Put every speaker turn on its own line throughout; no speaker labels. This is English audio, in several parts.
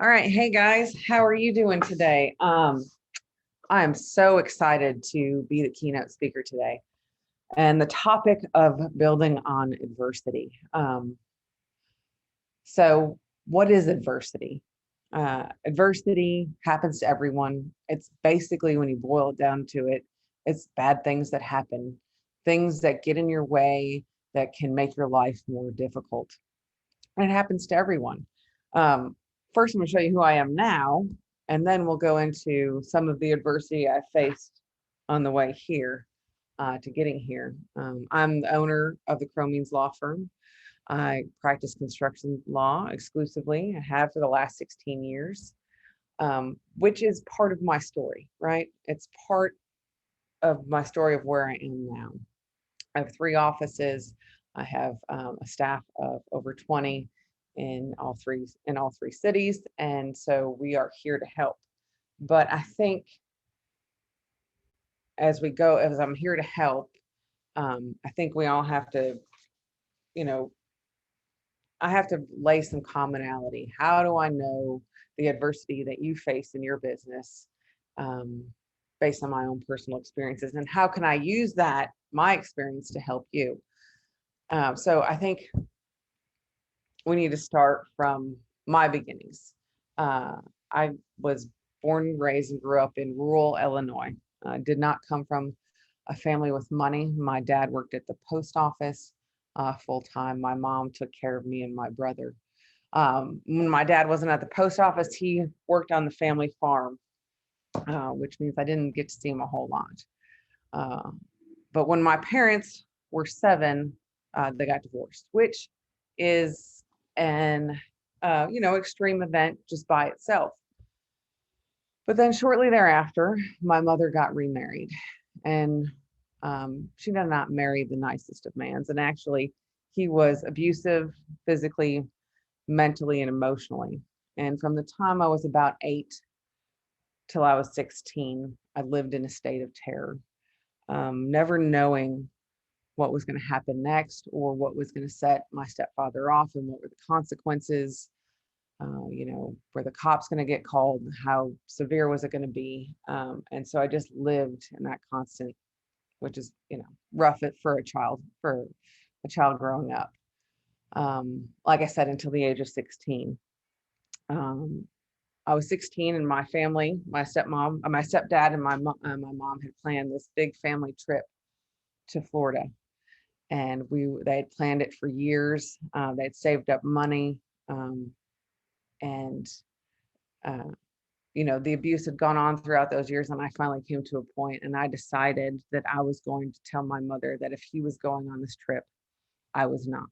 All right. Hey guys, how are you doing today? I am so excited to be the keynote speaker today. And the topic of building on adversity. So, what is adversity? Adversity happens to everyone. It's basically, when you boil it down to it, it's bad things that happen, things that get in your way that can make your life more difficult. And it happens to everyone. Um, First, I'm going to show you who I am now, and then we'll go into some of the adversity I faced on the way here to getting here. I'm the owner of the Cromeans Law Firm. I practice construction law exclusively. I have for the last 16 years, which is part of my story, right? It's part of my story of where I am now. I have three offices. I have a staff of over 20 in all three cities, and so we are here to help. But I think as I'm here to help, I think we all have to, you know, I have to lay some commonality. How do I know the adversity that you face in your business, um, based on my own personal experiences, and how can I use that my experience to help you? So I think we need to start from my beginnings. Uh, I was born and raised and grew up in rural Illinois. Did not come from a family with money. My dad worked at the post office full time. My mom took care of me and my brother. When my dad wasn't at the post office, he worked on the family farm, which means I didn't get to see him a whole lot. Uh, but when my parents were seven, they got divorced, which is an extreme event just by itself. But then shortly thereafter, my mother got remarried, and she did not marry the nicest of mans. And actually, he was abusive physically, mentally, and emotionally. And from the time I was about 8 till I was 16, I lived in a state of terror, never knowing what was going to happen next or what was going to set my stepfather off and what were the consequences. Were the cops going to get called? How severe was it going to be? And so I just lived in that constant, which is, rough for a child growing up. Like I said, until the age of 16. Um, I was 16, and my family, my stepdad, and my mom had planned this big family trip to Florida, and they had planned it for years. They had saved up money, and uh, the abuse had gone on throughout those years, and I finally came to a point, and I decided that I was going to tell my mother that if he was going on this trip, I was not.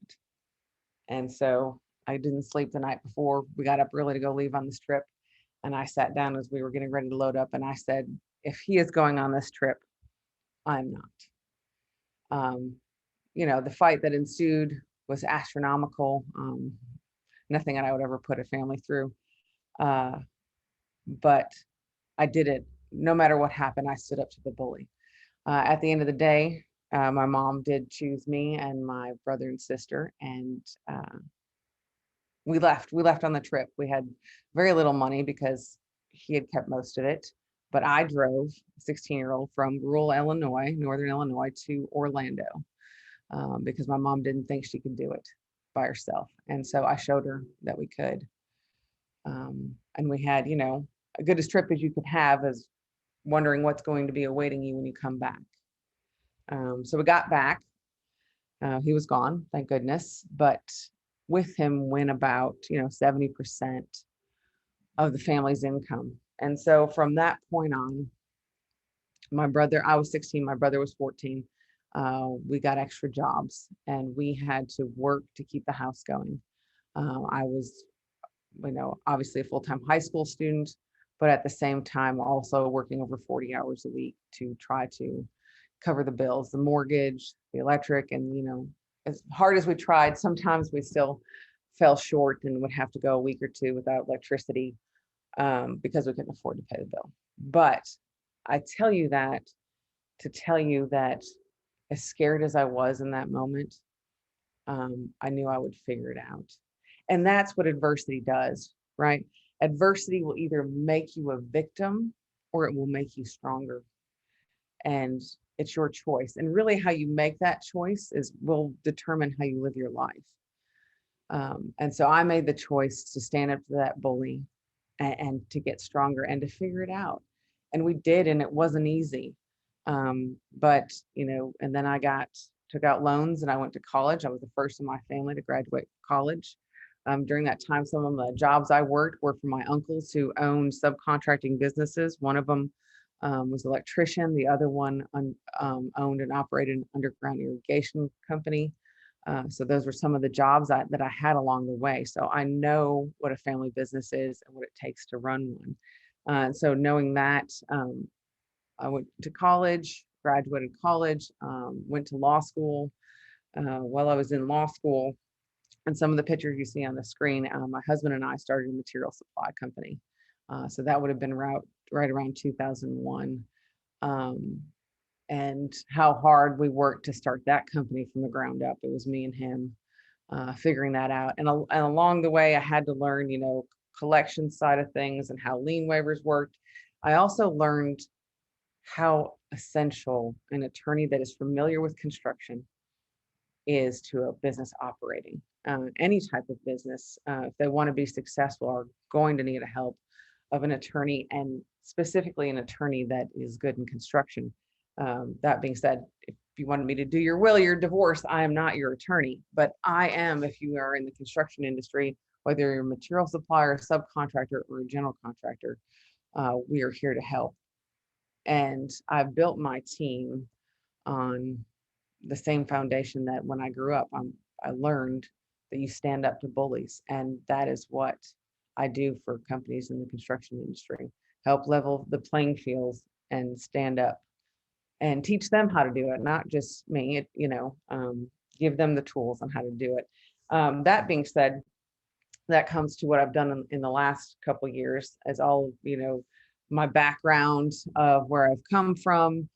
And so I didn't sleep the night before. We got up early to go leave on this trip, and I sat down as we were getting ready to load up, and I said, if he is going on this trip, I'm not. um, the fight that ensued was astronomical. Nothing that I would ever put a family through. Uh, but I did it. No matter what happened, I stood up to the bully. At the end of the day, my mom did choose me and my brother and sister, and we left. We left on the trip. We had very little money because he had kept most of it. But I drove a 16-year-old from rural Illinois, northern Illinois, to Orlando, because my mom didn't think she could do it by herself. And so I showed her that we could. And we had, a good as trip as you could have, as wondering what's going to be awaiting you when you come back. So we got back. He was gone, thank goodness. But with him went about, 70% of the family's income. And so from that point on, I was 16, my brother was 14. We got extra jobs, and we had to work to keep the house going. I was, obviously a full-time high school student, but at the same time also working over 40 hours a week to try to cover the bills, the mortgage, the electric. And, as hard as we tried, sometimes we still fell short and would have to go a week or two without electricity, because we couldn't afford to pay the bill. But I tell you that to tell you that, as scared as I was in that moment, I knew I would figure it out. And that's what adversity does, right? adversity will either make you a victim or it will make you stronger. And it's your choice. And really how you make that choice will determine how you live your life. And so I made the choice to stand up to that bully and to get stronger and to figure it out. And we did, and it wasn't easy. But, and then I took out loans and I went to college. I was the first in my family to graduate college. During that time, some of the jobs I worked were for my uncles who owned subcontracting businesses. One of them was an electrician. The other one owned and operated an underground irrigation company. So those were some of the jobs that I had along the way. So I know what a family business is and what it takes to run one. And so knowing that, I went to college, graduated college, went to law school. While I was in law school, and some of the pictures you see on the screen, my husband and I started a material supply company. So that would have been right around 2001. And how hard we worked to start that company from the ground up. It was me and him figuring that out. And along the way, I had to learn, collection side of things and how lien waivers worked. I also learned how essential an attorney that is familiar with construction is to a business operating. Any type of business, if they want to be successful, are going to need a help of an attorney, and specifically an attorney that is good in construction. That being said, if you wanted me to do your will, your divorce, I am not your attorney, but I am if you are in the construction industry, whether you're a material supplier, a subcontractor, or a general contractor, we are here to help. And I've built my team on the same foundation that when I grew up, I learned that you stand up to bullies. And that is what I do for companies in the construction industry, help level the playing fields and stand up and teach them how to do it, not just me, give them the tools on how to do it. That being said, that comes to what I've done in the last couple of years as all, my background of where I've come from,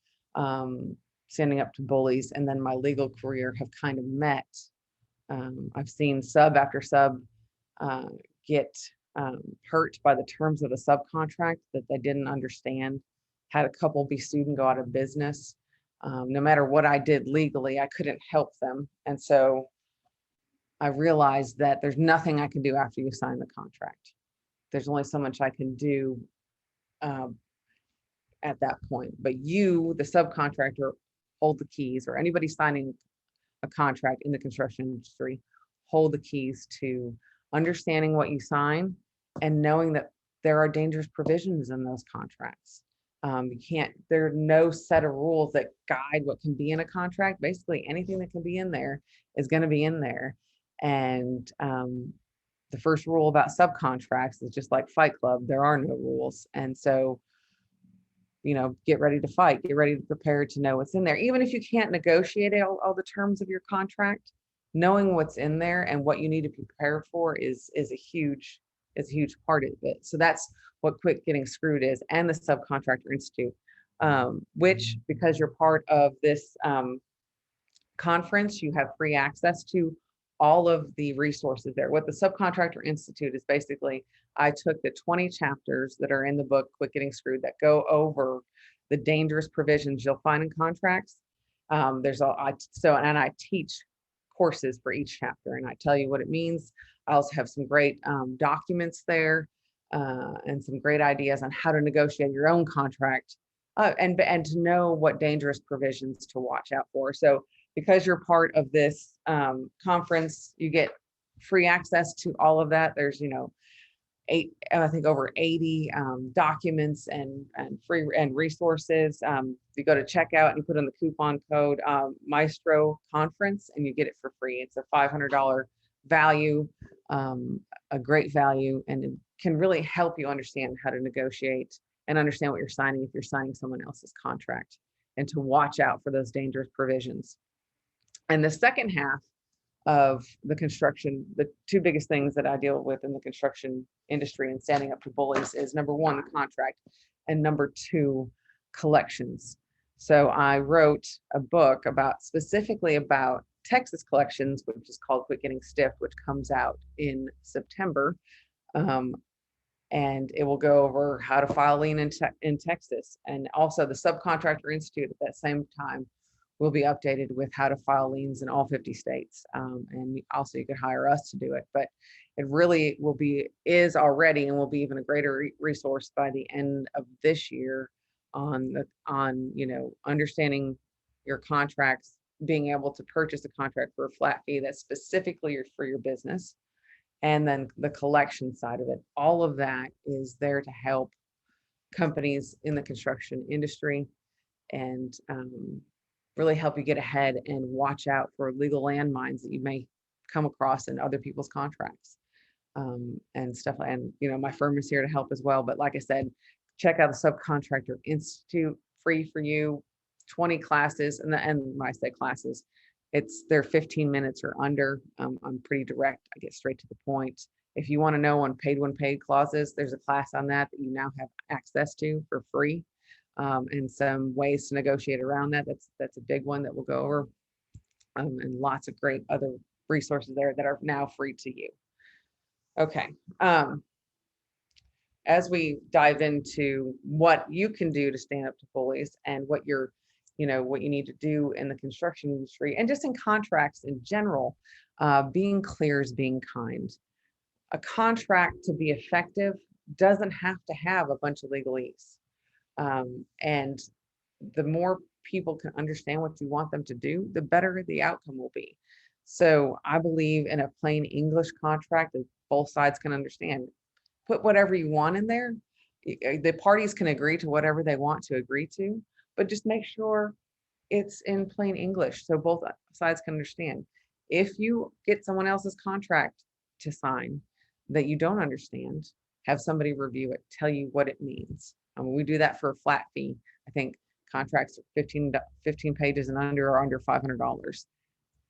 standing up to bullies, and then my legal career have kind of met. I've seen sub after sub get hurt by the terms of the subcontract that they didn't understand. Had a couple be sued and go out of business. No matter what I did legally, I couldn't help them. And so I realized that there's nothing I can do after you sign the contract. There's only so much I can do at that point. But you, the subcontractor, hold the keys, or anybody signing a contract in the construction industry, hold the keys to understanding what you sign and knowing that there are dangerous provisions in those contracts. There are no set of rules that guide what can be in a contract. Basically, anything that can be in there is going to be in there. And the first rule about subcontracts is just like Fight Club, there are no rules. And so, get ready to fight, get ready to prepare to know what's in there. Even if you can't negotiate all the terms of your contract, knowing what's in there and what you need to prepare for is a huge part of it. So that's what Quit Getting Screwed is, and the Subcontractor Institute, which, because you're part of this conference, you have free access to all of the resources there. What the Subcontractor Institute is basically, I took the 20 chapters that are in the book Quit Getting Screwed that go over the dangerous provisions you'll find in contracts. And I teach courses for each chapter, and I tell you what it means. I also have some great documents there and some great ideas on how to negotiate your own contract and to know what dangerous provisions to watch out for. So because you're part of this conference, you get free access to all of that. There's, over 80 documents and free and resources. You go to checkout and you put in the coupon code Maestro Conference and you get it for free. It's a $500 value, a great value, and it can really help you understand how to negotiate and understand what you're signing if you're signing someone else's contract, and to watch out for those dangerous provisions. And the second half of the construction, the two biggest things that I deal with in the construction industry and standing up to bullies is, number one, the contract, and number two, collections. So I wrote a book specifically about Texas collections, which is called Quit Getting Stiff, which comes out in September. and it will go over how to file lien in Texas. And also the Subcontractor Institute at that same time will be updated with how to file liens in all 50 states. And also you could hire us to do it, but it really is already, and will be even a greater resource by the end of this year on understanding your contracts, being able to purchase a contract for a flat fee that's specifically for your business, and then the collection side of it. All of that is there to help companies in the construction industry, and really help you get ahead and watch out for legal landmines that you may come across in other people's contracts, and stuff. And my firm is here to help as well. But like I said, check out the Subcontractor Institute, free for you, 20 classes. And when I say classes, they're 15 minutes or under. I'm pretty direct. I get straight to the point. If you want to know on when paid clauses, there's a class on that you now have access to for free, and some ways to negotiate around that. That's a big one that we'll go over, and lots of great other resources there that are now free to you. Okay. As we dive into what you can do to stand up to bullies, and what you need to do in the construction industry and just in contracts in general, being clear is being kind. A contract to be effective doesn't have to have a bunch of legalese. And the more people can understand what you want them to do, the better the outcome will be. So I believe in a plain English contract that both sides can understand. Put whatever you want in there. The parties can agree to whatever they want to agree to, but just make sure it's in plain English so both sides can understand. If you get someone else's contract to sign that you don't understand, have somebody review it, tell you what it means. We do that for a flat fee. I think contracts 15 pages and under are under $500.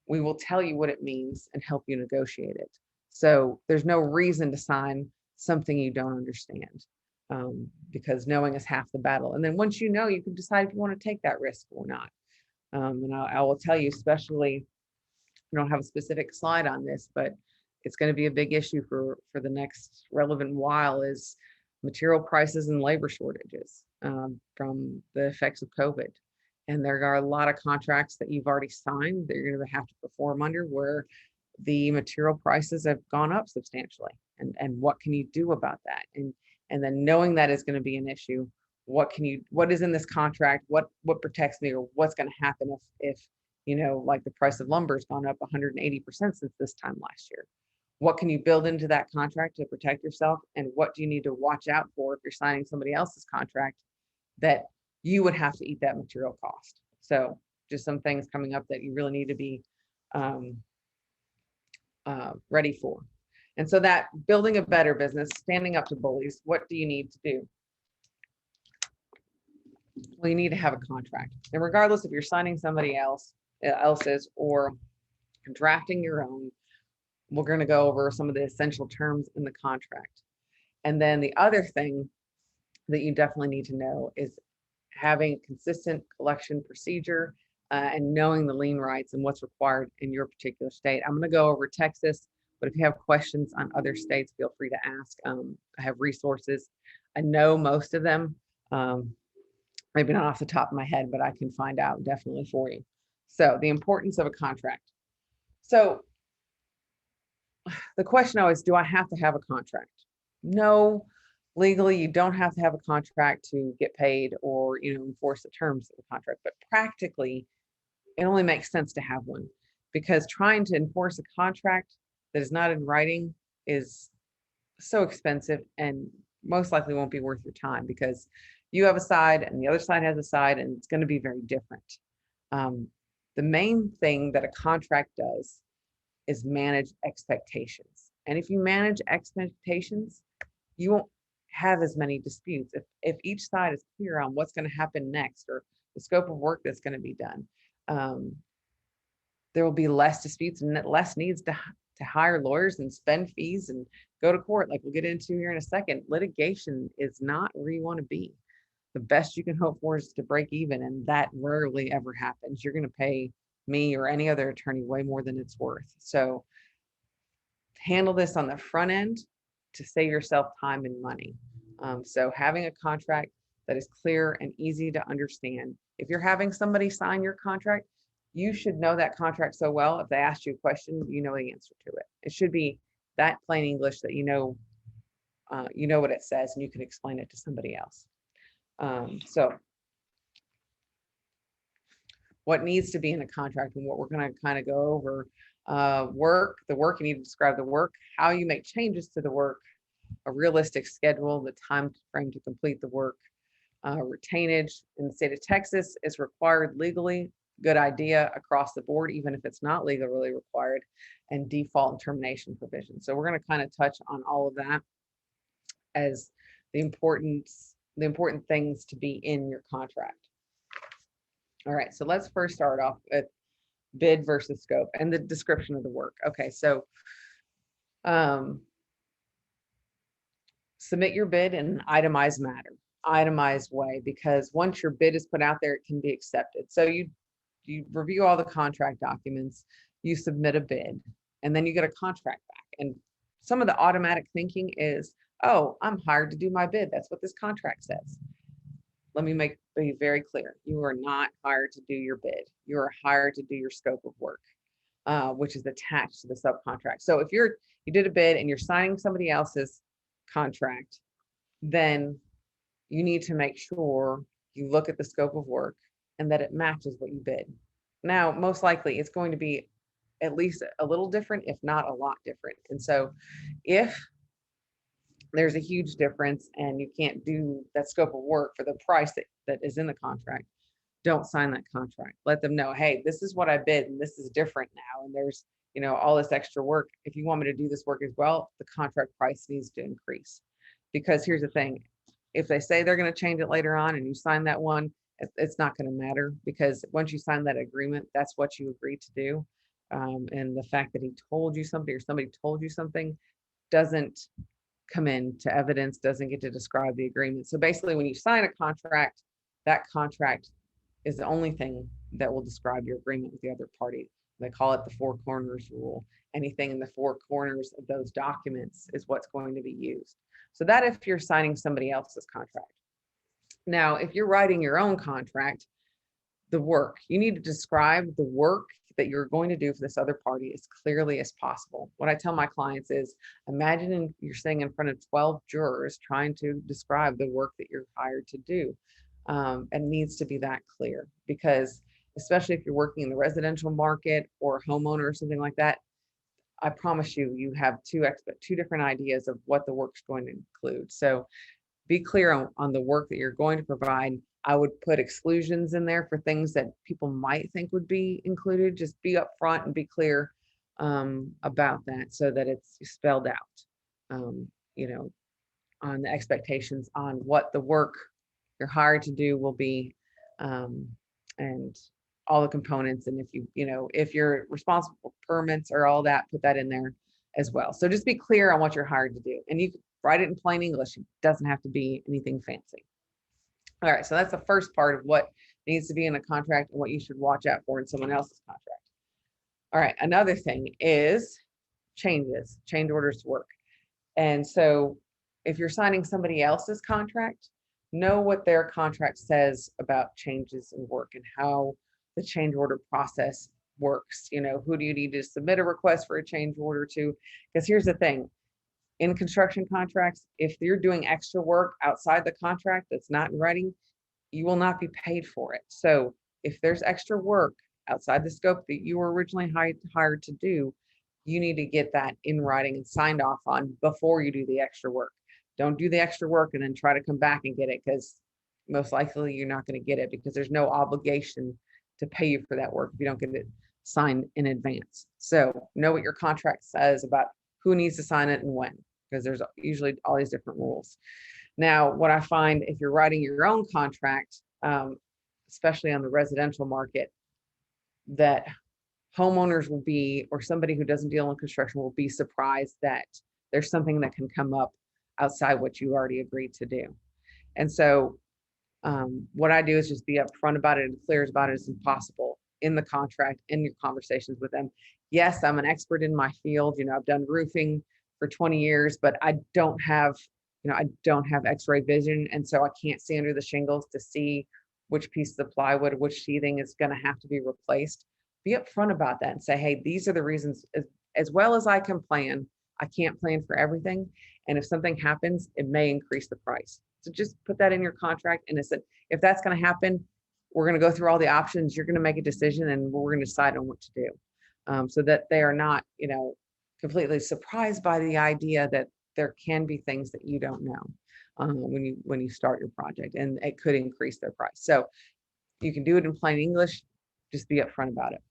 We will tell you what it means and help you negotiate it. So there's no reason to sign something you don't understand, because knowing is half the battle. And then once you know, you can decide if you want to take that risk or not. And I will tell you, especially, I don't have a specific slide on this, but it's going to be a big issue for the next relevant while, is material prices and labor shortages from the effects of COVID. And there are a lot of contracts that you've already signed that you're going to have to perform under, where the material prices have gone up substantially. And what can you do about that? And then knowing that is going to be an issue, what is in this contract? What protects me, or what's going to happen if like the price of lumber has gone up 180% since this time last year? What can you build into that contract to protect yourself? And what do you need to watch out for if you're signing somebody else's contract that you would have to eat that material cost? So just some things coming up that you really need to be ready for. And so that building a better business, standing up to bullies, what do you need to do? Well, you need to have a contract. And regardless if you're signing somebody else's or drafting your own, we're going to go over some of the essential terms in the contract. And then the other thing that you definitely need to know is having a consistent collection procedure, and knowing the lien rights and what's required in your particular state. I'm going to go over Texas, but if you have questions on other states, feel free to ask. I have resources. I know most of them, maybe not off the top of my head, but I can find out definitely for you. So the importance of a contract. So the question always, do I have to have a contract? No, legally, you don't have to have a contract to get paid or enforce the terms of the contract. But practically, it only makes sense to have one, because trying to enforce a contract that is not in writing is so expensive and most likely won't be worth your time, because you have a side and the other side has a side, and it's going to be very different. The main thing that a contract does is manage expectations. And if you manage expectations, you won't have as many disputes. If each side is clear on what's going to happen next, or the scope of work that's going to be done, there will be less disputes and less needs to hire lawyers and spend fees and go to court, like we'll get into here in a second. Litigation is not where you want to be. The best you can hope for is to break even, and that rarely ever happens. You're going to pay me or any other attorney way more than it's worth. So handle this on the front end. to save yourself time and money. So having a contract that is clear and easy to understand. If you're having somebody sign your contract, you should know that contract so well. If they ask you a question, you know the answer to it. It should be that plain English that you know what it says and you can explain it to somebody else. So what needs to be in a contract and what we're going to kind of go over, the work, you need to describe the work, how you make changes to the work, a realistic schedule, the time frame to complete the work, retainage in the state of Texas is required legally, good idea across the board, even if it's not legally required, and default and termination provisions. So we're going to kind of touch on all of that as the important things to be in your contract. All right, so let's first start off with bid versus scope and the description of the work. Okay, so submit your bid in an itemized way, because once your bid is put out there, it can be accepted. So you review all the contract documents, you submit a bid, and then you get a contract back. And some of the automatic thinking is, oh, I'm hired to do my bid. That's what this contract says. Let me be very clear. You are not hired to do your bid. You are hired to do your scope of work, which is attached to the subcontract. So if you did a bid and you're signing somebody else's contract, then you need to make sure you look at the scope of work and that it matches what you bid. Now, most likely it's going to be at least a little different, if not a lot different. And so if there's a huge difference and you can't do that scope of work for the price that is in the contract, don't sign that contract. Let them know, hey, this is what I bid and this is different now. And there's, all this extra work. If you want me to do this work as well, the contract price needs to increase. Because here's the thing, if they say they're going to change it later on and you sign that one, it's not going to matter, because once you sign that agreement, that's what you agreed to do. And the fact that he told you something or somebody told you something doesn't come into evidence, doesn't get to describe the agreement. So basically, when you sign a contract, that contract is the only thing that will describe your agreement with the other party. They call it the four corners rule. Anything in the four corners of those documents is what's going to be used. So that if you're signing somebody else's contract. Now, if you're writing your own contract, the work, you need to describe the work that you're going to do for this other party as clearly as possible. What I tell my clients is, imagine you're sitting in front of 12 jurors trying to describe the work that you're hired to do. And needs to be that clear, because especially if you're working in the residential market or homeowner or something like that, I promise you have two different ideas of what the work's going to include. So be clear on the work that you're going to provide. I would put exclusions in there for things that people might think would be included. Just be upfront and be clear about that, so that it's spelled out, on the expectations on what the work you're hired to do will be, and all the components. And if you're responsible for permits or all that, put that in there as well. So just be clear on what you're hired to do, and you can write it in plain English. It doesn't have to be anything fancy. All right, so that's the first part of what needs to be in a contract and what you should watch out for in someone else's contract. All right, another thing is change orders to work. And so if you're signing somebody else's contract, know what their contract says about changes in work and how the change order process works. Who do you need to submit a request for a change order to? Because here's the thing, in construction contracts, if you're doing extra work outside the contract that's not in writing, you will not be paid for it. So if there's extra work outside the scope that you were originally hired to do, you need to get that in writing and signed off on before you do the extra work. Don't do the extra work and then try to come back and get it, because most likely you're not going to get it, because there's no obligation to pay you for that work if you don't get it signed in advance. So know what your contract says about who needs to sign it and when, because there's usually all these different rules. Now, what I find, if you're writing your own contract, especially on the residential market, that homeowners will be, or somebody who doesn't deal in construction will be surprised that there's something that can come up outside what you already agreed to do. And so what I do is just be upfront about it and clear about it as possible in the contract, in your conversations with them. Yes, I'm an expert in my field. I've done roofing for 20 years, but I don't have, I don't have x-ray vision. And so I can't see under the shingles to see which piece of the plywood, which sheathing is going to have to be replaced. Be upfront about that and say, hey, these are the reasons. As well as I can plan, I can't plan for everything. And if something happens, it may increase the price. So just put that in your contract. And it's if that's going to happen, we're going to go through all the options. You're going to make a decision and we're going to decide on what to do. So that they are not, completely surprised by the idea that there can be things that you don't know when you start your project, and it could increase their price. So you can do it in plain English. Just be upfront about it.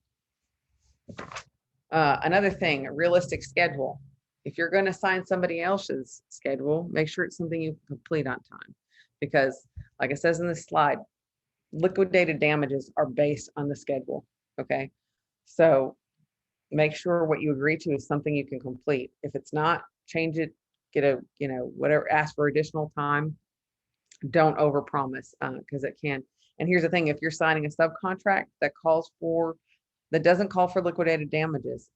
Another thing, a realistic schedule. If you're going to sign somebody else's schedule, make sure it's something you can complete on time, because like it says in this slide, liquidated damages are based on the schedule. Okay, so make sure what you agree to is something you can complete. If it's not, change it, get a, whatever, ask for additional time. Don't overpromise because it can. And here's the thing, if you're signing a subcontract that doesn't call for liquidated damages,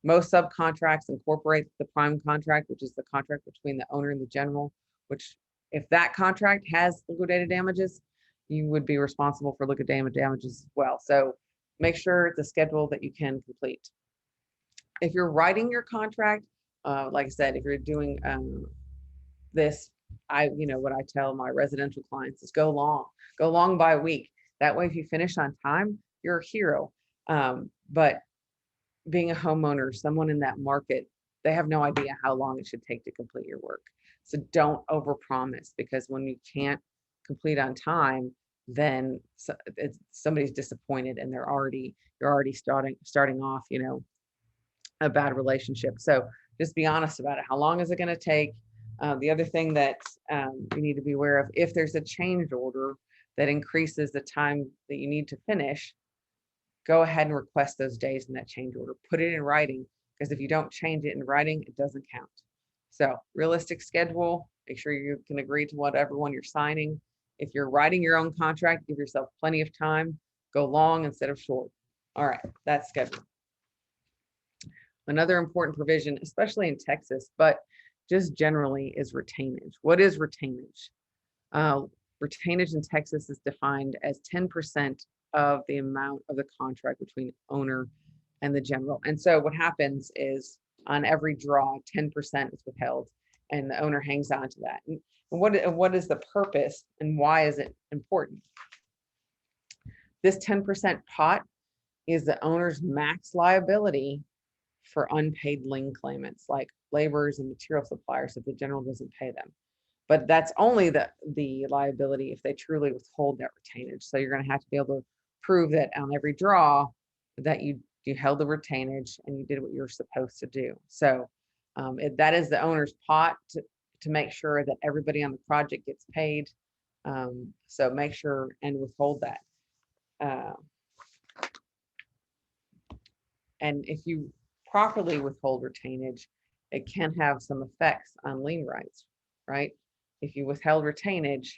most subcontracts incorporate the prime contract, which is the contract between the owner and the general, which if that contract has liquidated damages, you would be responsible for liquidated damages as well. So make sure it's a schedule that you can complete. If you're writing your contract, like I said, if you're doing this, what I tell my residential clients is go long by a week. That way, if you finish on time, you're a hero. But being a homeowner, someone in that market, they have no idea how long it should take to complete your work. So don't overpromise, because when you can't complete on time, then somebody's disappointed and you're already starting off, a bad relationship. So just be honest about it. How long is it going to take? The other thing that you need to be aware of, if there's a change order that increases the time that you need to finish, go ahead and request those days in that change order. Put it in writing, because if you don't change it in writing, it doesn't count. So realistic schedule, make sure you can agree to whatever one you're signing. If you're writing your own contract, give yourself plenty of time. Go long instead of short. All right, that's schedule. Another important provision, especially in Texas, but just generally, is retainage. What is retainage? Retainage in Texas is defined as 10% of the amount of the contract between owner and the general. And so what happens is on every draw, 10% is withheld and the owner hangs on to that. And what is the purpose and why is it important? This 10% pot is the owner's max liability for unpaid lien claimants like laborers and material suppliers if the general doesn't pay them. But that's only the liability if they truly withhold that retainage. So you're going to have to be able to prove that on every draw that you held the retainage and you did what you were supposed to do. So that is the owner's pot to make sure that everybody on the project gets paid. So make sure and withhold that. And if you properly withhold retainage, it can have some effects on lien rights, right? If you withheld retainage,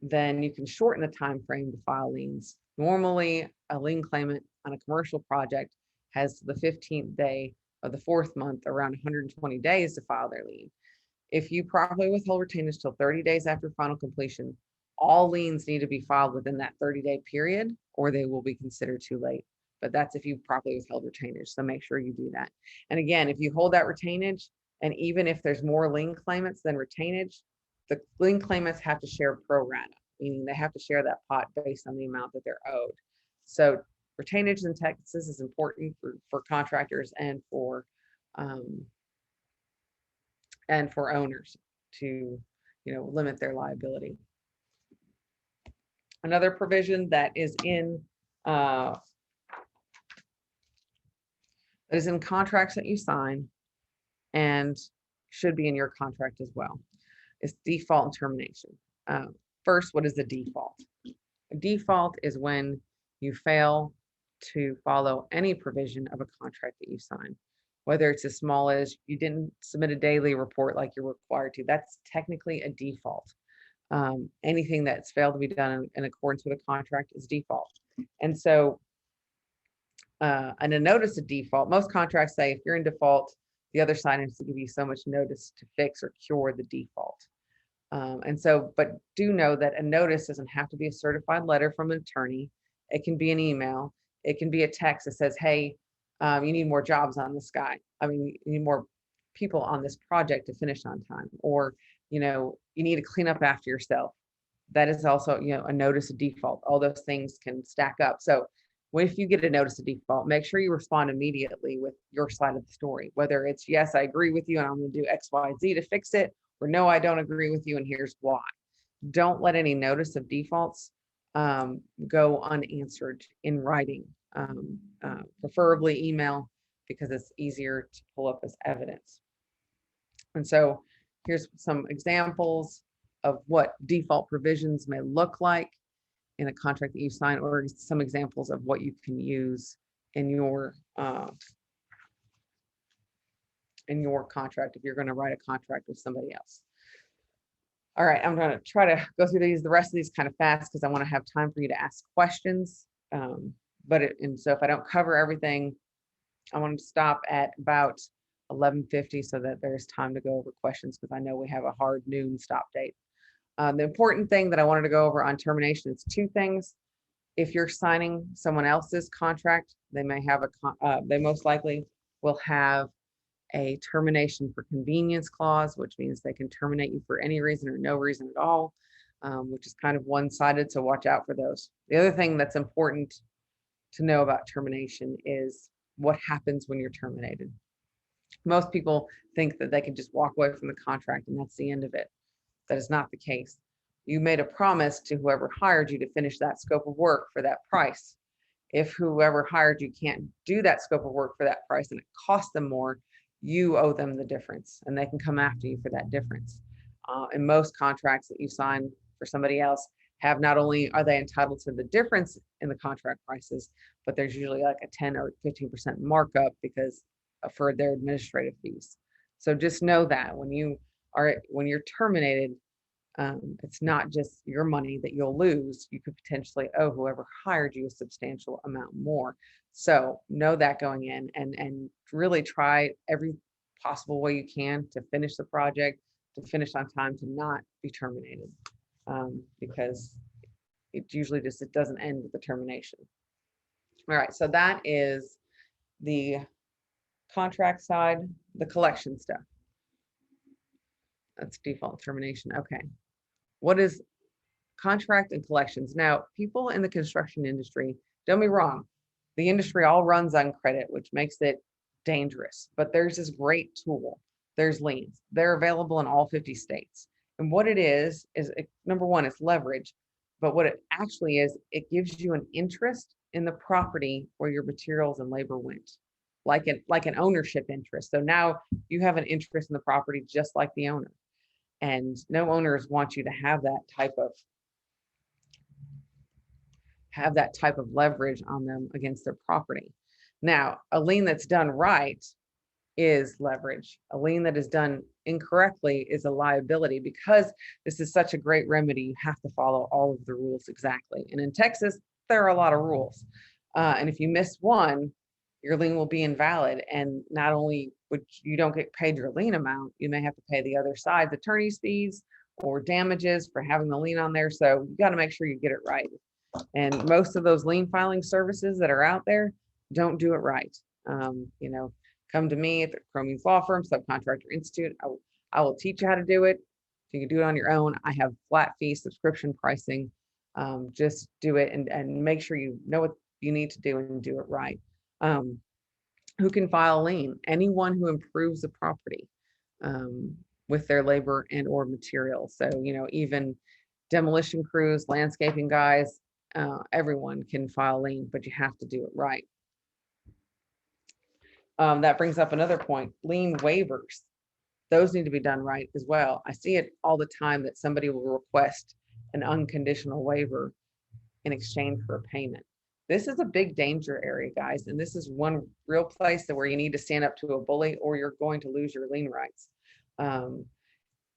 then you can shorten the time frame to file liens. Normally, a lien claimant on a commercial project has the 15th day of the 4th month, around 120 days to file their lien. If you properly withhold retainage till 30 days after final completion, all liens need to be filed within that 30-day period, or they will be considered too late. But that's if you properly withheld retainage. So make sure you do that. And again, if you hold that retainage, and even if there's more lien claimants than retainage, the lien claimants have to share pro rata, meaning they have to share that pot based on the amount that they're owed. So retainage in Texas is important for contractors and for owners to limit their liability. Another provision that is in contracts that you sign and should be in your contract as well is default and termination. First, what is the default? A default is when you fail to follow any provision of a contract that you sign, whether it's as small as you didn't submit a daily report like you're required to. That's technically a default. Anything that's failed to be done in accordance with a contract is default. And so, and a notice of default, most contracts say if you're in default, the other side has to give you so much notice to fix or cure the default. And so, but do know that a notice doesn't have to be a certified letter from an attorney. It can be an email. It can be a text that says, hey, you need more jobs on this guy. I mean, you need more people on this project to finish on time, or, you need to clean up after yourself. That is also, a notice of default. All those things can stack up. So if you get a notice of default, make sure you respond immediately with your side of the story, whether it's, yes, I agree with you and I'm going to do X, Y, Z to fix it, or no, I don't agree with you and here's why. Don't let any notice of defaults go unanswered in writing, preferably email, because it's easier to pull up as evidence. And so here's some examples of what default provisions may look like in a contract that you sign, or some examples of what you can use in your contract if you're going to write a contract with somebody else. All right, I'm going to try to go through the rest of these kind of fast because I want to have time for you to ask questions. And so if I don't cover everything, I want to stop at about 11:50 so that there's time to go over questions, because I know we have a hard noon stop date. The important thing that I wanted to go over on termination is two things. If you're signing someone else's contract, they most likely will have a termination for convenience clause, which means they can terminate you for any reason or no reason at all, which is kind of one-sided, so watch out for those. The other thing that's important to know about termination is what happens when you're terminated. Most people think that they can just walk away from the contract and that's the end of it. That is not the case. You made a promise to whoever hired you to finish that scope of work for that price. If whoever hired you can't do that scope of work for that price and it costs them more, you owe them the difference and they can come after you for that difference. And most contracts that you sign for somebody else have, not only are they entitled to the difference in the contract prices, but there's usually like a 10 or 15% markup because for their administrative fees. So just know that when you're terminated, it's not just your money that you'll lose. You could potentially owe whoever hired you a substantial amount more. So know that going in, and really try every possible way you can to finish the project, to finish on time, to not be terminated, because it doesn't end with the termination. All right, so that is the contract side. The collection stuff, that's default termination. Okay, what is contract and collections? Now, people in the construction industry, don't be wrong, the industry all runs on credit, which makes it dangerous, but there's this great tool. There's liens. They're available in all 50 states. And what it is number one, it's leverage, but what it actually is, it gives you an interest in the property where your materials and labor went, like an ownership interest. So now you have an interest in the property just like the owner. And no owners want you to have that type of leverage on them against their property. Now, a lien that's done right is leverage. A lien that is done incorrectly is a liability. Because this is such a great remedy, you have to follow all of the rules exactly. And in Texas, there are a lot of rules. And if you miss one, your lien will be invalid. And not only would you don't get paid your lien amount, you may have to pay the other side's attorney's fees or damages for having the lien on there. So you got to make sure you get it right. And most of those lien filing services that are out there don't do it right. Come to me at the Cromeans Law Firm, Subcontractor Institute. I will teach you how to do it. If you can do it on your own, I have flat fee subscription pricing. Just do it and make sure you know what you need to do and do it right. Who can file a lien? Anyone who improves the property with their labor and or materials. So, even demolition crews, landscaping guys, everyone can file a lien, but you have to do it right. That brings up another point, lien waivers. Those need to be done right as well. I see it all the time that somebody will request an unconditional waiver in exchange for a payment. This is a big danger area, guys, and this is one real place where you need to stand up to a bully or you're going to lose your lien rights.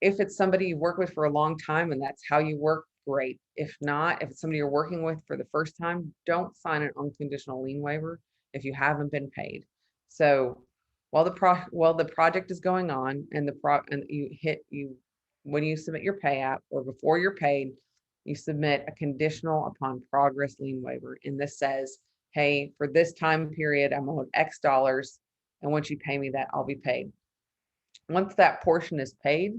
If it's somebody you work with for a long time and that's how you work, great. If not, if it's somebody you're working with for the first time, don't sign an unconditional lien waiver if you haven't been paid. So while the project is going on, and when you submit your pay app or before you're paid, you submit a conditional upon progress lien waiver. And this says, hey, for this time period, I'm owed X dollars. And once you pay me that, I'll be paid. Once that portion is paid,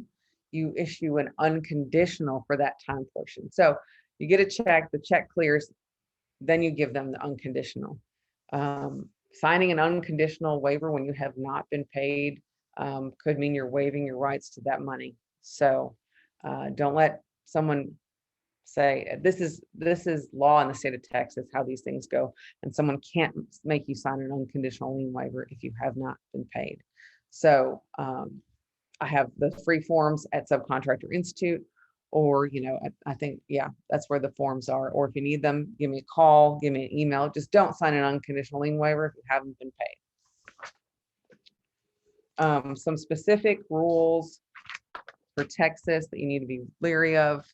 you issue an unconditional for that time portion. So you get a check, the check clears, then you give them the unconditional. Signing an unconditional waiver when you have not been paid could mean you're waiving your rights to that money. So don't let someone say this is law in the state of Texas, how these things go, and someone can't make you sign an unconditional lien waiver if you have not been paid. So I have the free forms at Subcontractor Institute, or I think, yeah, that's where the forms are. Or if you need them, give me a call, give me an email. Just don't sign an unconditional lien waiver if you haven't been paid. Some specific rules for Texas that you need to be leery of.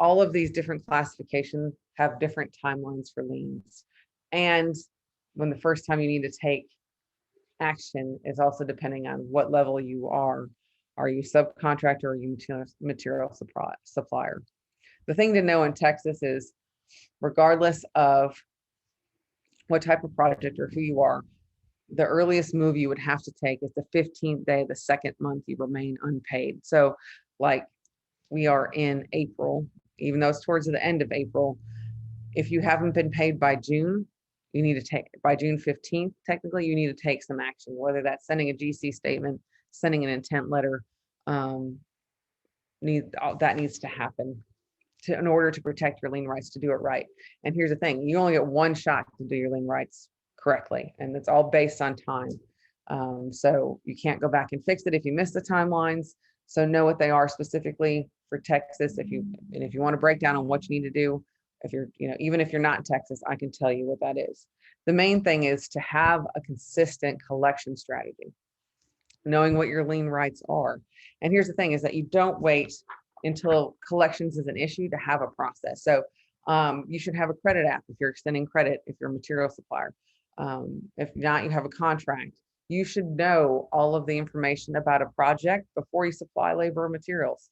All of these different classifications have different timelines for liens. And when the first time you need to take action is also depending on what level you are. Are you subcontractor or are you material supplier? The thing to know in Texas is, regardless of what type of project or who you are, the earliest move you would have to take is the 15th day of the second month you remain unpaid. So like we are in April, even though it's towards the end of April, if you haven't been paid by June, you need to take, by June 15th, technically, you need to take some action, whether that's sending a GC statement, sending an intent letter. That needs to happen in order to protect your lien rights, to do it right. And here's the thing, you only get one shot to do your lien rights correctly, and it's all based on time. So you can't go back and fix it if you miss the timelines. So know what they are specifically for Texas. If you want to break down on what you need to do, if you're, even if you're not in Texas, I can tell you what that is. The main thing is to have a consistent collection strategy, knowing what your lien rights are. And here's the thing is that you don't wait until collections is an issue to have a process. So you should have a credit app if you're extending credit, if you're a material supplier. If not, you have a contract. You should know all of the information about a project before you supply labor or materials.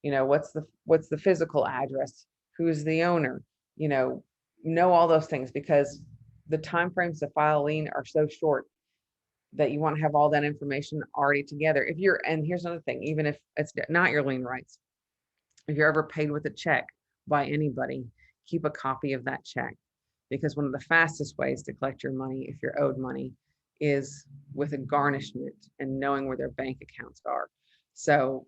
What's the physical address? Who's the owner? Know all those things, because the timeframes to file a lien are so short that you want to have all that information already together. And here's another thing, even if it's not your lien rights, if you're ever paid with a check by anybody, keep a copy of that check, because one of the fastest ways to collect your money, if you're owed money, is with a garnishment and knowing where their bank accounts are. So,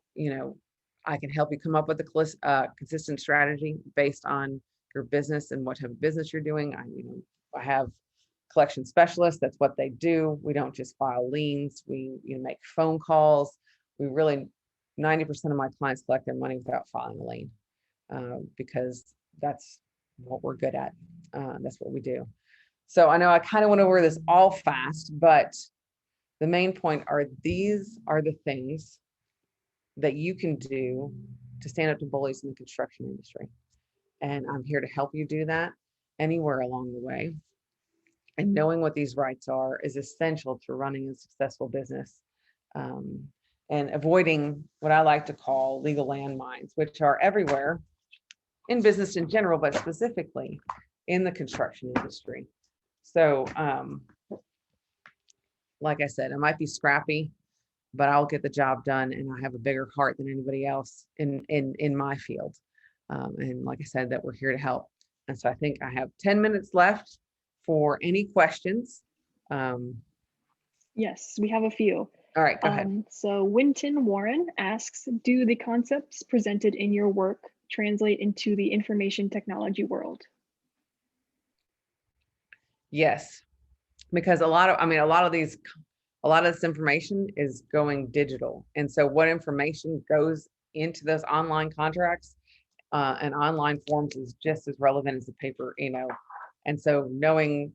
I can help you come up with a consistent strategy based on your business and what type of business you're doing. I have collection specialists. That's what they do. We don't just file liens. We make phone calls. We really, 90% of my clients collect their money without filing a lien, because that's what we're good at. That's what we do. So I know I kind of went over this all fast, but the main point are, these are the things that you can do to stand up to bullies in the construction industry. And I'm here to help you do that anywhere along the way. And knowing what these rights are is essential to running a successful business, and avoiding what I like to call legal landmines, which are everywhere in business in general, but specifically in the construction industry. So, like I said, I might be scrappy, but I'll get the job done, and I have a bigger heart than anybody else in my field. And like I said, that we're here to help. And so I think I have 10 minutes left for any questions.
Yes, we have a few.
All right, go ahead.
So Winton Warren asks, do the concepts presented in your work translate into the information technology world?
Yes, because a lot of this information is going digital. And so what information goes into those online contracts and online forms is just as relevant as the paper, And so knowing,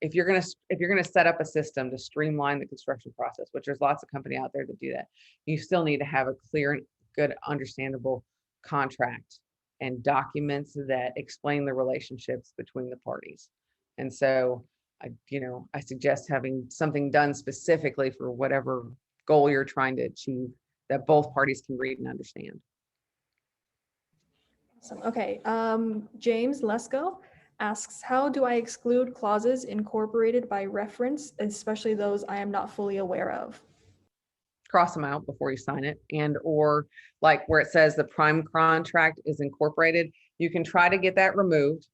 if you're going to set up a system to streamline the construction process, which there's lots of company out there that do that, you still need to have a clear and good, understandable contract and documents that explain the relationships between the parties. And so I suggest having something done specifically for whatever goal you're trying to achieve that both parties can read and understand.
Awesome. Okay. James Lesko asks, how do I exclude clauses incorporated by reference, especially those I am not fully aware of?
Cross them out before you sign it, and or like where it says the prime contract is incorporated, you can try to get that removed.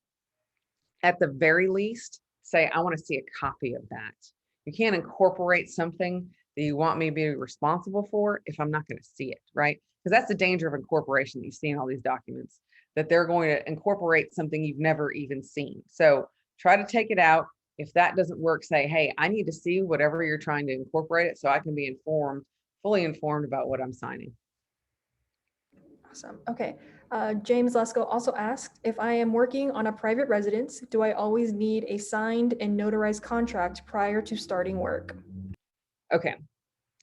At the very least, say, I want to see a copy of that. You can't incorporate something that you want me to be responsible for if I'm not going to see it, right? Because that's the danger of incorporation that you see in all these documents, that they're going to incorporate something you've never even seen. So try to take it out. If that doesn't work, say, hey, I need to see whatever you're trying to incorporate it so I can be informed, fully informed about what I'm signing.
Awesome. Okay. James Lesko also asked, if I am working on a private residence, do I always need a signed and notarized contract prior to starting work?
Okay.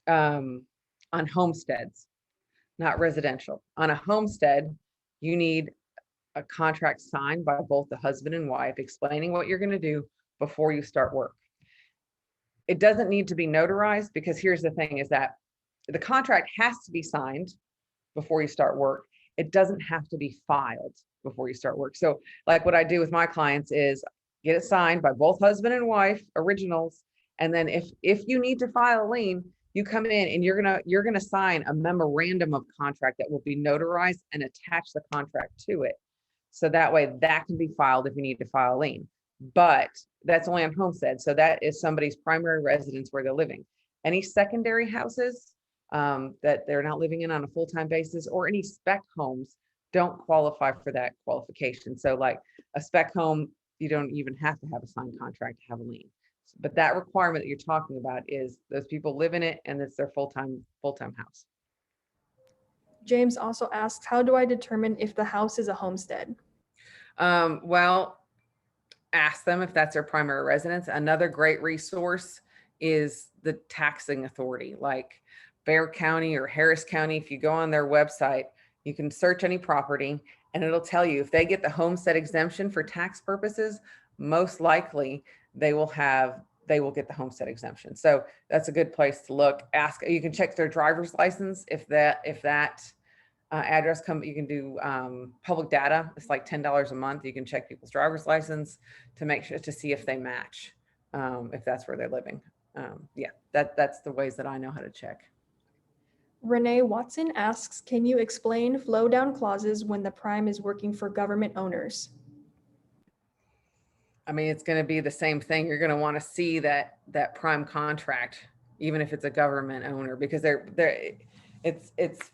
On homesteads, not residential. On a homestead, you need a contract signed by both the husband and wife explaining what you're going to do before you start work. It doesn't need to be notarized, because here's the thing is that the contract has to be signed before you start work. It doesn't have to be filed before you start work. So like what I do with my clients is get it signed by both husband and wife, originals. And then if you need to file a lien, you come in and you're gonna sign a memorandum of contract that will be notarized and attach the contract to it. So that way that can be filed if you need to file a lien. But that's only on homestead. So that is somebody's primary residence where they're living. Any secondary houses that they're not living in on a full-time basis, or any spec homes, don't qualify for that qualification. So like a spec home, you don't even have to have a signed contract to have a lien. But that requirement that you're talking about is those people live in it and it's their full-time house.
James also asks, how do I determine if the house is a homestead?
Well, ask them if that's their primary residence. Another great resource is the taxing authority, like Bexar County or Harris County. If you go on their website, you can search any property and it'll tell you if they get the homestead exemption for tax purposes, most likely they will get the homestead exemption. So that's a good place to look. Ask, you can check their driver's license. If that address you can do public data. It's like $10 a month. You can check people's driver's license to make sure to see if they match, if that's where they're living. Yeah, that's the ways that I know how to check.
Renee Watson asks, can you explain flow down clauses when the prime is working for government owners?
I mean, it's going to be the same thing. You're going to want to see that prime contract, even if it's a government owner, because it's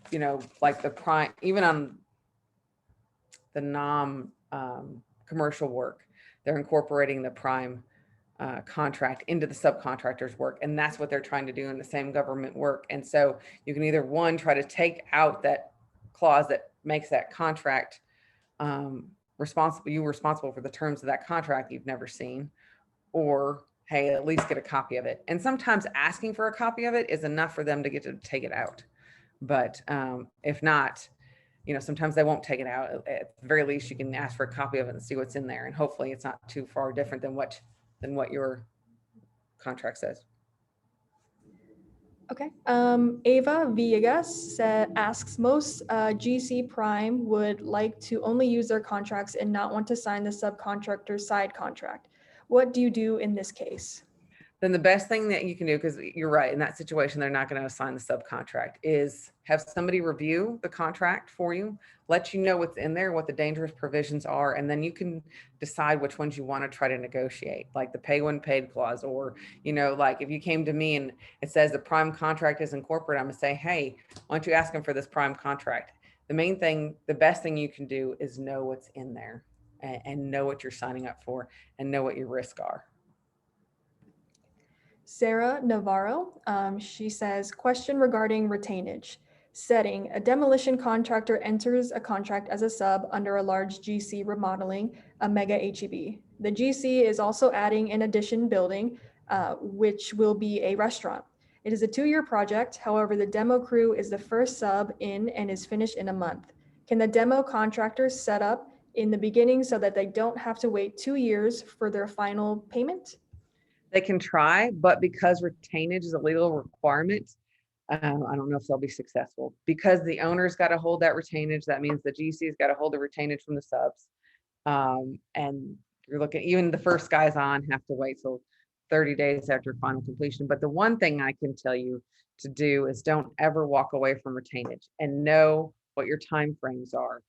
like the prime, even on the non commercial work, they're incorporating the prime contract into the subcontractor's work, and that's what they're trying to do in the same government work. And so you can either one, try to take out that clause that makes that contract responsible for the terms of that contract you've never seen, or hey, at least get a copy of it. And sometimes asking for a copy of it is enough for them to get to take it out. But if not, sometimes they won't take it out. At the very least, you can ask for a copy of it and see what's in there, and hopefully it's not too far different than what your contract says.
Okay. Ava Villegas asks, most GC Prime would like to only use their contracts and not want to sign the subcontractor's side contract. What do you do in this case?
Then the best thing that you can do, because you're right, in that situation, they're not going to assign the subcontract, is have somebody review the contract for you, let you know what's in there, what the dangerous provisions are, and then you can decide which ones you want to try to negotiate, like the pay when paid clause, or, like if you came to me and it says the prime contract is incorporated, I'm going to say, hey, why don't you ask them for this prime contract? The best thing you can do is know what's in there and know what you're signing up for and know what your risks are.
Sarah Navarro, she says, question regarding retainage. Setting, a demolition contractor enters a contract as a sub under a large GC remodeling a mega HEB. The GC is also adding an addition building, which will be a restaurant. It is a 2-year project. However, the demo crew is the first sub in and is finished in a month. Can the demo contractor set up in the beginning so that they don't have to wait 2 years for their final payment?
They can try, but because retainage is a legal requirement, I don't know if they'll be successful because the owner's got to hold that retainage. That means the GC's got to hold the retainage from the subs. And you're looking, even the first guys on have to wait till 30 days after final completion. But the one thing I can tell you to do is don't ever walk away from retainage and know what your time frames are.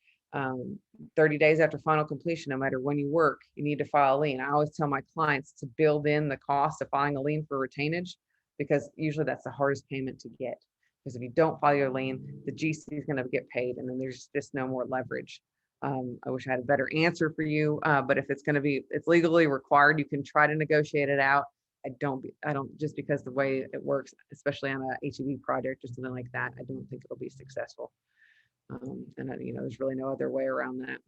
30 days after final completion, no matter when you work, you need to file a lien. I always tell my clients to build in the cost of filing a lien for retainage because usually that's the hardest payment to get. Because if you don't file your lien, the GC is going to get paid and then there's just no more leverage. I wish I had a better answer for you, but if it's going to be, it's legally required, you can try to negotiate it out. I don't, just because the way it works, especially on a HEB project or something like that, I don't think it'll be successful. And there's really no other way around that.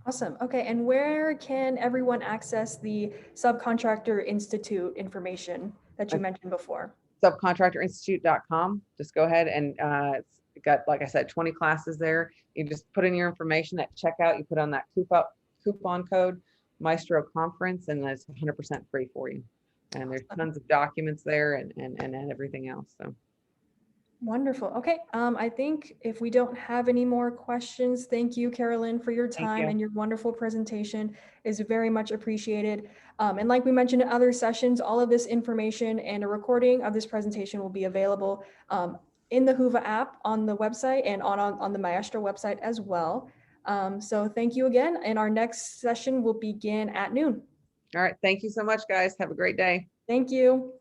Awesome. Okay. And where can everyone access the Subcontractor Institute information that you mentioned before?
Subcontractorinstitute.com. Just go ahead and it's got, like I said, 20 classes there. You just put in your information at checkout. You put on that coupon code Maestro Conference, and it's 100% free for you. And there's tons of documents there and everything else. So
Wonderful. Okay. I think if we don't have any more questions, thank you, Carolyn, for your time and your wonderful presentation is very much appreciated. And like we mentioned in other sessions, all of this information and a recording of this presentation will be available in the Whova app on the website and on the Maestro website as well. So thank you again. And our next session will begin at noon.
all right. Thank you so much, guys. Have a great day.
Thank you.